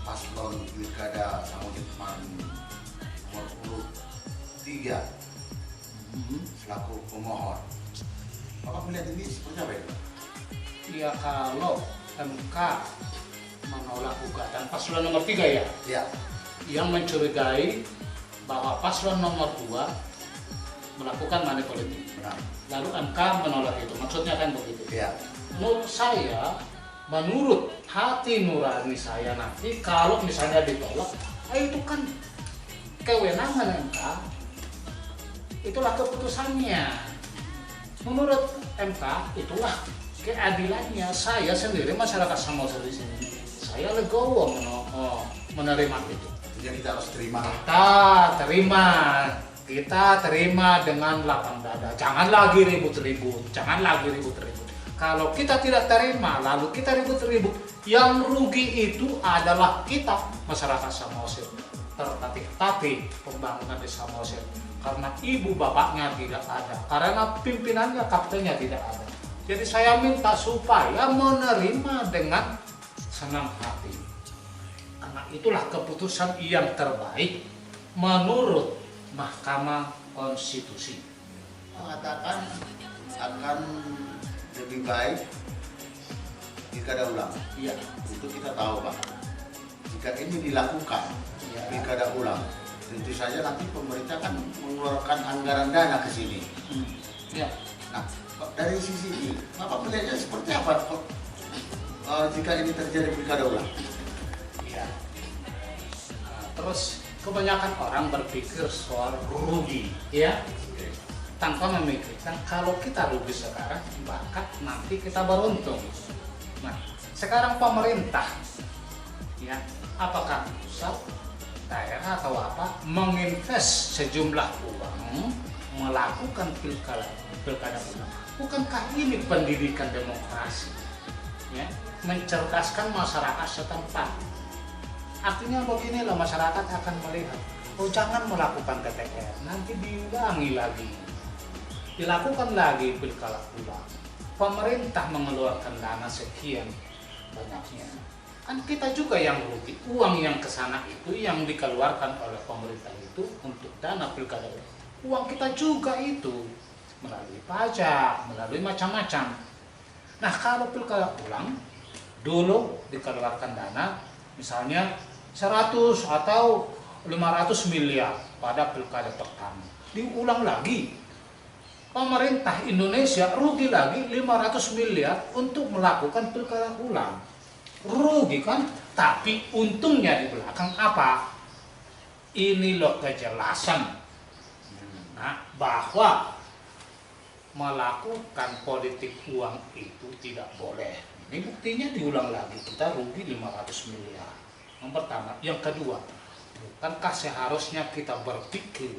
paslon pilkada Samudikman nomor urut 3 selaku pemohon. Bapak melihat ini seperti apa itu? Ya kalau MK menolak gugatan paslon nomor 3 ya, Ya, yang mencurigai bahwa paslon nomor 2 melakukan money politik. benar. Lalu MK menolak itu, maksudnya kan begitu. Ya, Menurut saya, menurut hati nurani saya nanti kalau misalnya ditolak, itu kan kewenangan MK, itulah keputusannya. Menurut MK itulah keadilannya. Saya sendiri masyarakat Samosir di sini, saya legowo menerima itu. jadi kita harus terima. Kita terima dengan lapang dada. Jangan lagi ribut-ribut. Kalau kita tidak terima, lalu kita ribut-ribut, yang rugi itu adalah kita, masyarakat Samosir. Tertatih-tatih pembangunan di Samosir. Karena ibu bapaknya tidak ada, karena pimpinannya, kaptennya tidak ada. Jadi saya minta supaya menerima dengan senang hati. Karena itulah keputusan yang terbaik menurut Mahkamah Konstitusi. Mengatakan akan lebih baik pilkada ulang. Iya. Itu kita tahu, Pak. Jika ini dilakukan Ya. pilkada ulang, tentu saja nanti pemerintah kan mengeluarkan anggaran dana ke sini. Ya. Nah, dari sisi ini, Bapak melihatnya seperti apa kok jika ini terjadi pilkada ulang? Ya. Nah, terus kebanyakan orang berpikir soal rugi, ya, tanpa memikirkan kalau kita rugi sekarang, bahkan nanti kita beruntung. Nah, sekarang pemerintah, ya, apakah pusat, daerah atau apa, menginvest sejumlah uang melakukan pilkada ulang. Bukankah ini pendidikan demokrasi, ya, mencerdaskan masyarakat setempat? Artinya beginilah, masyarakat akan melihat, oh jangan melakukan TTR, nanti diulangi lagi, dilakukan lagi pilkada ulang. Pemerintah mengeluarkan dana sekian banyaknya, kan kita juga yang rugi. Uang yang kesana itu yang dikeluarkan oleh pemerintah itu untuk dana pilkada ulang, uang kita juga itu melalui pajak, melalui macam-macam. Nah, kalau pilkada ulang dulu dikeluarkan dana misalnya 100 atau 500 miliar pada pilkada pertama, diulang lagi, pemerintah Indonesia rugi lagi 500 miliar untuk melakukan pilkada ulang. Rugi kan? Tapi untungnya di belakang apa? Ini loh kejelasan, nah, bahwa melakukan politik uang itu tidak boleh. Ini buktinya diulang lagi, kita rugi 500 miliar. Yang pertama. Yang kedua, bukankah seharusnya kita berpikir,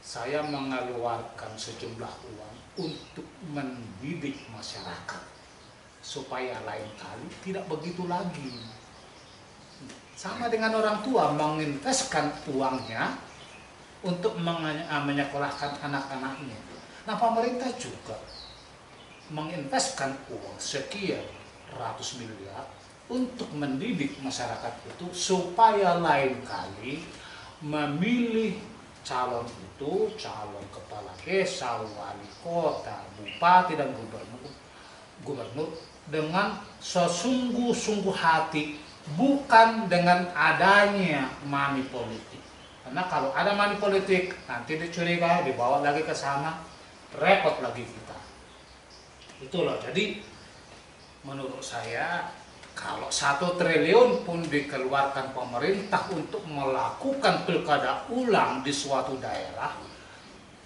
saya mengeluarkan sejumlah uang untuk mendidik masyarakat supaya lain kali tidak begitu lagi. Sama dengan orang tua menginvestkan uangnya untuk menyekolahkan anak-anaknya. Nah, pemerintah juga menginvestkan uang sekian ratus miliar untuk mendidik masyarakat itu supaya lain kali memilih calon itu, calon kepala desa, wali kota, bupati, dan gubernur dengan sesungguh-sungguh hati, bukan dengan adanya money politik. Karena kalau ada money politik, nanti dicurigai, dibawa lagi ke sana, repot lagi kita. Itulah, jadi menurut saya kalau 1 triliun pun dikeluarkan pemerintah untuk melakukan pilkada ulang di suatu daerah,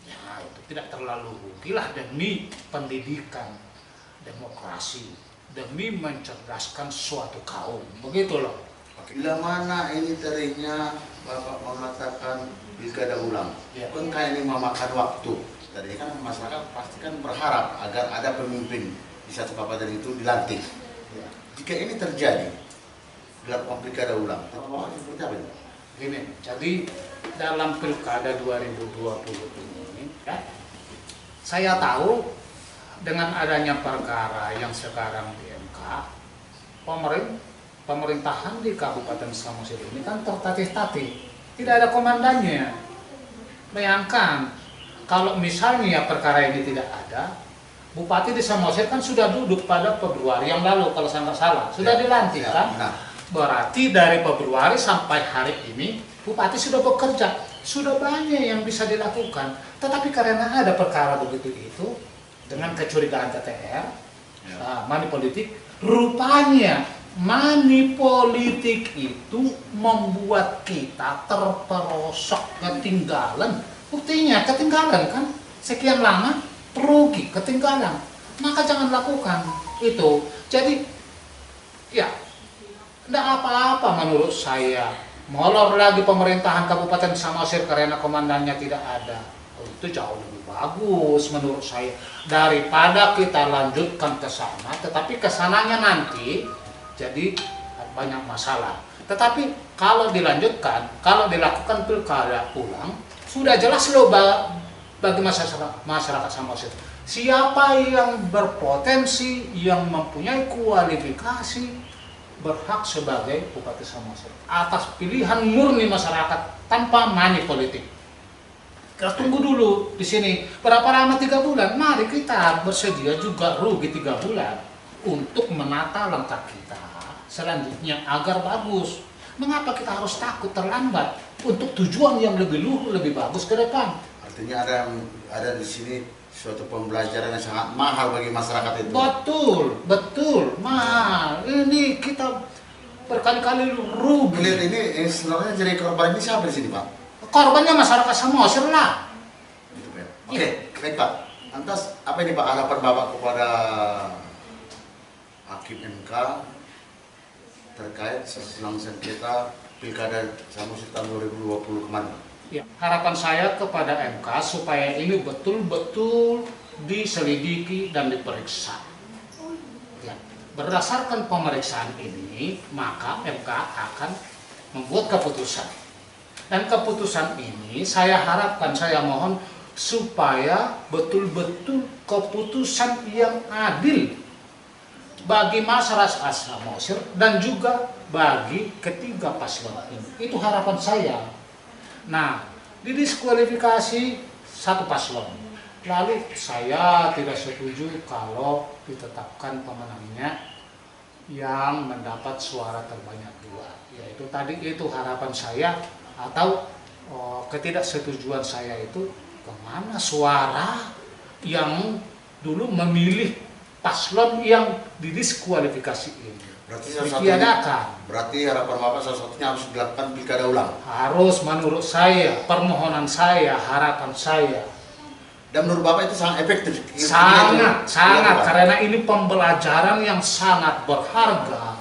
ya itu tidak terlalu rugilah demi pendidikan demokrasi, demi mencerdaskan suatu kaum, begitu loh. Bila mana ini terinya Bapak mengatakan pilkada ulang, Ya. bukankah ini memakan waktu? Tadi kan masyarakat pasti kan berharap agar ada pemimpin di satu kabupaten itu dilantik. Ya. Jika ini terjadi, dilakukan pilkada ulang, Bapak seperti apa itu? Gini, jadi dalam pilkada 2020 ini, ya, saya tahu dengan adanya perkara yang sekarang di MK, pemerintahan di Kabupaten Samosir ini kan tertatih-tatih, tidak ada komandannya. Bayangkan kalau misalnya perkara ini tidak ada, Bupati di Samosir kan sudah duduk pada Februari yang lalu kalau saya nggak salah, sudah dilantik kan? Berarti dari Februari sampai hari ini Bupati sudah bekerja, sudah banyak yang bisa dilakukan. Tetapi karena ada perkara begitu itu dengan kecurigaan TTR, money politik, rupanya money politik itu membuat kita terperosok, ketinggalan. Buktinya ketinggalan kan, sekian lama rugi, ketinggalan. Maka jangan lakukan itu. Jadi ya tidak apa-apa menurut saya. Molor lagi pemerintahan Kabupaten Samosir karena komandannya tidak ada. Itu jauh lebih bagus menurut saya daripada kita lanjutkan ke sana, tetapi kesananya nanti jadi banyak masalah. Tetapi kalau dilanjutkan, kalau dilakukan pilkada ulang, sudah jelas loh bagi masyarakat Samosir siapa yang berpotensi, yang mempunyai kualifikasi berhak sebagai Bupati Samosir atas pilihan murni masyarakat tanpa money politik. Kita tunggu dulu di sini berapa lama, 3 bulan. Mari kita bersedia juga rugi 3 bulan untuk menata langkah kita selanjutnya agar bagus. Mengapa kita harus takut terlambat untuk tujuan yang lebih luhur, lebih bagus ke depan? Artinya ada di sini suatu pembelajaran yang sangat mahal bagi masyarakat itu. Betul, mahal. Ini kita berkali-kali rugi. Lihat ini sebenarnya jadi korban ini siapa di sini, Pak? Korbannya masyarakat Samosir lah. Gitu, Pak. Oke, baik Pak. Lantas apa ini Pak harapan Bapak kepada Hakim MK terkait silang sengketa Pilkada Samosir tahun 2020 kemarin? Ya, harapan saya kepada MK supaya ini betul-betul diselidiki dan diperiksa. Ya, berdasarkan pemeriksaan ini, maka MK akan membuat keputusan. Dan keputusan ini saya harapkan, saya mohon supaya betul-betul keputusan yang adil bagi masyarakat Samosir dan juga bagi ketiga paslon ini. Itu harapan saya. Nah, didiskualifikasi satu paslon. Lalu saya tidak setuju kalau ditetapkan pemenangnya yang mendapat suara terbanyak 2. Yaitu tadi itu harapan saya, atau ketidaksetujuan saya itu kemana suara yang dulu memilih paslon yang didiskualifikasi ini. Berarti harapan Bapak salah satunya harus dilakukan pilkada ulang. Harus, menurut saya, permohonan saya, harapan saya. Dan menurut Bapak itu sangat efektif. Sangat, karena ini pembelajaran yang sangat berharga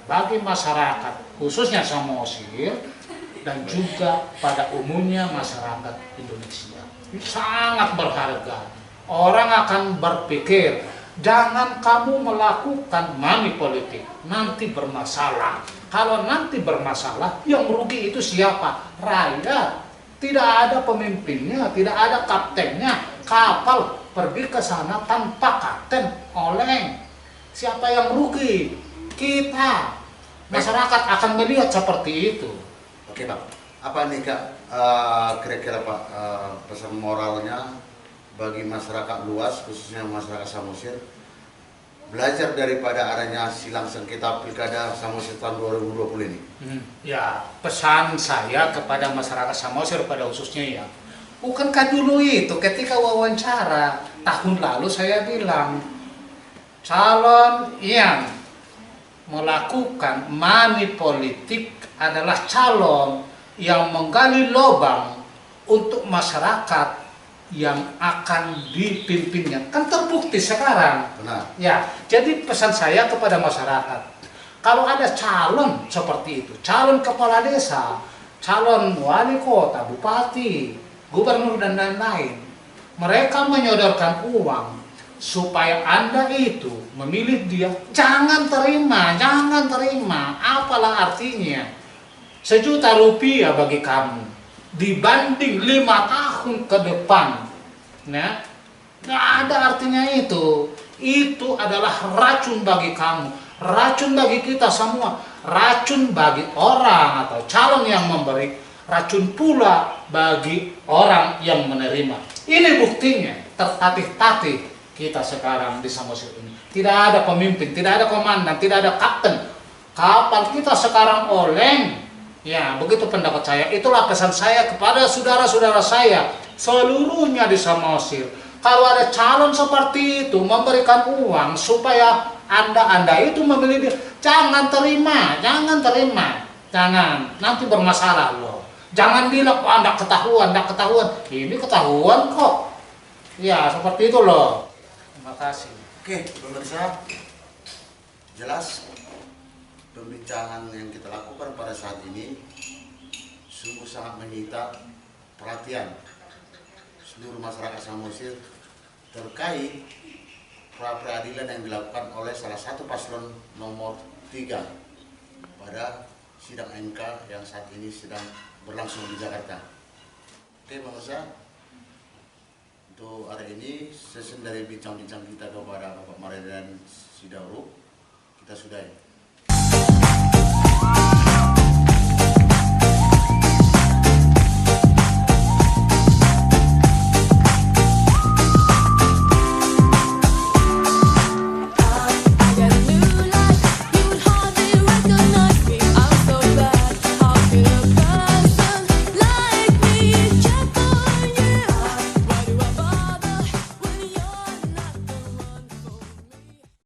bagi masyarakat, khususnya Samosir dan juga pada umumnya masyarakat Indonesia. Ini sangat berharga. Orang akan berpikir, jangan kamu melakukan money politik, nanti bermasalah. Kalau nanti bermasalah, yang rugi itu siapa? Rakyat. Tidak ada pemimpinnya, tidak ada kaptennya. Kapal pergi ke sana tanpa kapten, oleng. Siapa yang rugi? Kita. Masyarakat akan melihat seperti itu. Oke Pak, apa nih Kak kira-kira Pak pesan moralnya bagi masyarakat luas, khususnya masyarakat Samosir, belajar daripada adanya silang sengketa Pilkada Samosir tahun 2020 ini? Ya, pesan saya kepada masyarakat Samosir pada khususnya ya, bukankah dulu itu ketika wawancara tahun lalu saya bilang, calon yang melakukan money politik adalah calon yang menggali lubang untuk masyarakat yang akan dipimpinnya. Kan terbukti sekarang. Benar. Ya, jadi pesan saya kepada masyarakat, kalau ada calon seperti itu, calon kepala desa, calon wali kota, bupati, gubernur dan lain-lain, mereka menyodorkan uang supaya Anda itu memilih dia, jangan terima. Apalah artinya 1 juta rupiah bagi kamu dibanding 5 tahun ke depan, nggak ada artinya itu. Itu adalah racun bagi kamu. racun bagi kita semua, racun bagi orang atau calon yang memberi, racun pula bagi orang yang menerima. Ini buktinya, tertatih-tatih kita sekarang di Samosir ini. Tidak ada pemimpin, tidak ada komandan, tidak ada kapten. Kapal kita sekarang oleng. Ya, begitu pendapat saya. Itulah pesan saya kepada saudara-saudara saya seluruhnya di Samosir. Kalau ada calon seperti itu memberikan uang supaya Anda itu memilih dia, jangan terima, jangan terima. Jangan, nanti bermasalah loh. Jangan bilang, oh, Anda ketahuan, Anda ketahuan. Ini ketahuan kok. Ya, seperti itu loh. Terima kasih. Oke, pemirsa, jelas pembincangan yang kita lakukan pada saat ini sungguh sangat menyita perhatian seluruh masyarakat Samosir terkait pra-peradilan yang dilakukan oleh salah satu paslon nomor 3 pada sidang MK yang saat ini sedang berlangsung di Jakarta. Oke pemirsa, untuk hari ini sesi dari bincang-bincang kita kepada Bapak Maridan Sidauruk kita sudahi.